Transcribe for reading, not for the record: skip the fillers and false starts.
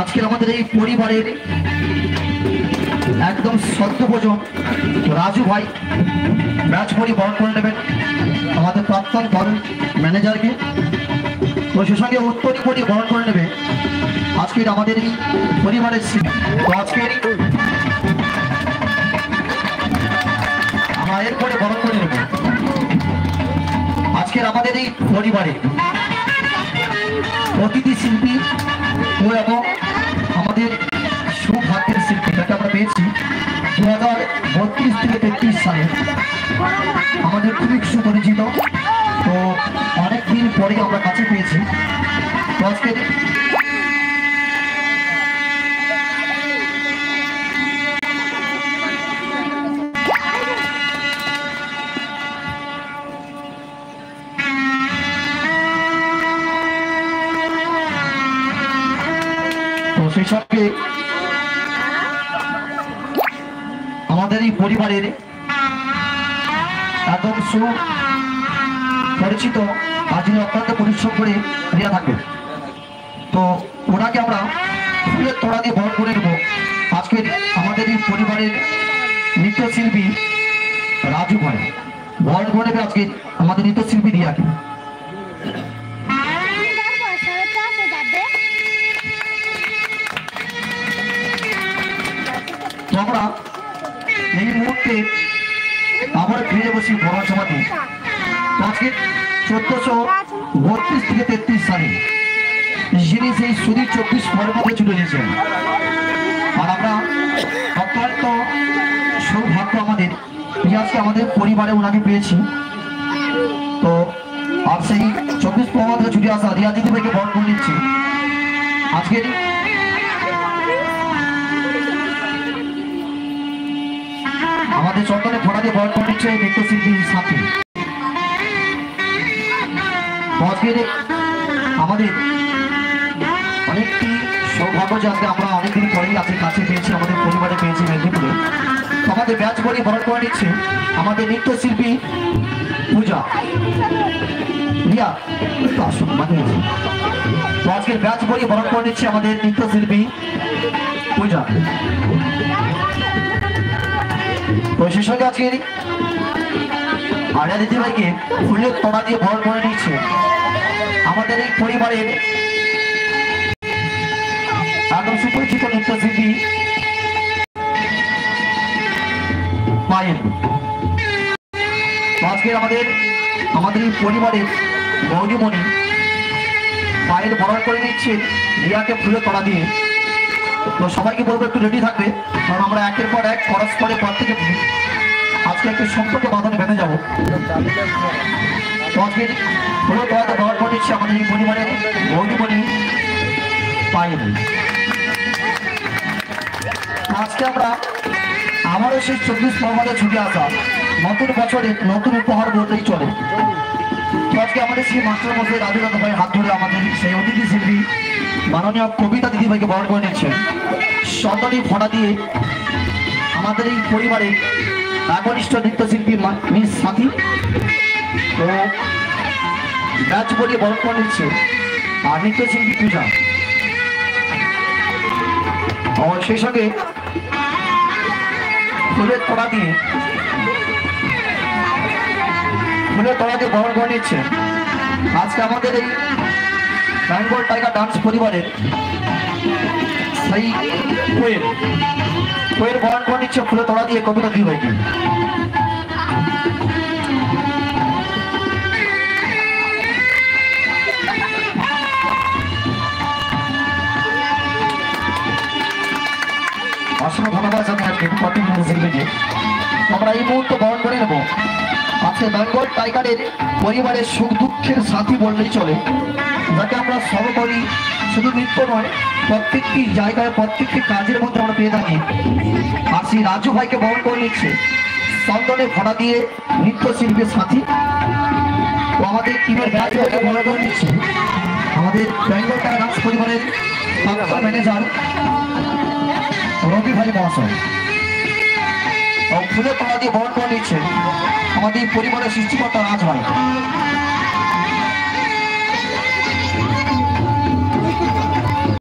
আজকের আমাদের এই পরিবারের একদম সদ্যভোজন রাজু ভাই ব্যাচ পরি বরণ করে নেবেন আমাদের প্রাক্তন দল ম্যানেজারকে। তো সে সঙ্গে উত্তরী পরি বরণ করে নেবে আজকের আমাদের এই পরিবারের তো আজকের আমরা এরপরে বরণ করে নেব আজকের আমাদের এই পরিবারে অতিথি শিল্পী ও এবং আমাদের সৌভাগ্যের শিল্পী যাকে আমরা পেয়েছি 2032 থেকে 33 সালে আমাদের খুবই সুপরিচিত। তো অনেকদিন পরে আমরা কাছে পেয়েছি। তো আজকে সেই সঙ্গে আমাদের এই পরিবারের একদম সুপরিচিত আজ অত্যন্ত পরিশ্রম করে রিয়া থাকবে। তো ওনাকে আমরা ফুলের তোড়া দিয়ে বরণ করে নেব আজকের আমাদের এই পরিবারের নৃত্যশিল্পী রাজু ভাই বরণ করে নেবে আজকে আমাদের নৃত্যশিল্পী রিয়াকে। আমরা এই মুহূর্তে আবার ফিরে বসি বড় সমাধি আজকে 1432 থেকে 33 সালে যিনি সেই সুদীর 24 পর্বতে চলে এসেছেন। আর আমরা অত্যন্ত সৌভাগ্য আমাদের আজকে আমাদের পরিবারে ওনাকে পেয়েছি। তো আর সেই 24 পর্বত থেকে ছুটে আসা রিয়া দিদি ভাইকে বরণ করে নিচ্ছি আজকের আমাদের চন্দনে ফোড়া দিয়ে বরণ করে নিচ্ছে নৃত্যশিল্পী সাথী। আজকের আমাদের অনেকটি সৌভাগ্য যে আজকে আমরা অনেকদিন পরেই আজকে কাছে পেয়েছি আমাদের পরিবারে পেয়েছি মেদিনীপুরে। আমাদের ব্যাচ বড়ি বরণ করে নিচ্ছে আমাদের নৃত্যশিল্পী পূজা রিয়া আসুন মানিয়েছে। তো আজকের ব্যাচ বড়ি বরণ করে নিচ্ছে আমাদের নৃত্যশিল্পী পূজা। তো সেই সঙ্গে আজকে আরিয়া দিদিভাইকে ফুলের তোড়া দিয়ে বরণ করে নিচ্ছে আমাদের এই পরিবারের একদম সুপরিচিত নৃত্যশিল্পী পায়েল। আজকে আমাদের এই পরিবারের গৌরীমণি পায়েল বরণ করে নিচ্ছে রিয়াকে ফুলের তোড়া দিয়ে। তো সবাইকে বলবো একটু রেডি থাকবে কারণ আমরা একের পর এক পরস্পরের পর থেকে আজকে একটা সম্পর্কে বাঁধনে বেঁধে যাবো। তো আজকে ফুলের তোড়াতে বরণ করে নিচ্ছে আমাদের এই পরিবারের গৌরীমণি পায়েল। আজকে আমরা আমারও সেই 24 পর্বতে ছুটে আসা নতুন বছরের নতুন উপহার বলতেই চলে। তো আজকে আমাদের সেই মাস্টার মশাই রাজু দাদা ভাই হাত ধরে আমাদের সেই অতিথি শিল্পী মাননীয় কবিতা দিদিভাইকে বরণ করে নিচ্ছেন সদনী ফোড়া দিয়ে আমাদের এই পরিবারে একনিষ্ঠ নৃত্যশিল্পী মিস সাথী। তো ব্যাচ বলিয়ে বরণ করে নিচ্ছে আর নৃত্যশিল্পী পূজা। আর সেই সঙ্গে ফুলের তোড়া দিয়ে বরণ করে নিচ্ছে আজকে আমাদের এই বেঙ্গল টাইগার ডান্স পরিবারের সেই কোয়েল বরণ করে নিচ্ছে ফুলের তোড়া দিয়ে কবিতা দিদিভাইকে। অসংখ্য ধন্যবাদ জানাই শিল্পীকে। আমরা এই মুহূর্তে বরণ করে নেব আজকে বেঙ্গল টাইগারের পরিবারের সুখ দুঃখের সাথী বললেই চলে, যাকে আমরা সর্বোপরি শুধু নৃত্য নয় প্রত্যেকটি জায়গায় প্রত্যেকটি কাজের মধ্যে আমরা পেয়ে থাকি। আর সেই রাজু ভাইকে বরণ করে নিচ্ছে চন্দনে ফোড়া দিয়ে নৃত্যশিল্পীর সাথী। তো আমাদের টিমের ব্যাচ বরণ করে নিচ্ছে আমাদের বেঙ্গল টাইগার ডান্স পরিবারের ম্যানেজার রবি ভাই মহাশয়। ফুলের তোড়া দিয়ে বরণ করে নিচ্ছে আমাদের পরিবারের সৃষ্টিকর্তা রাজ ভাই।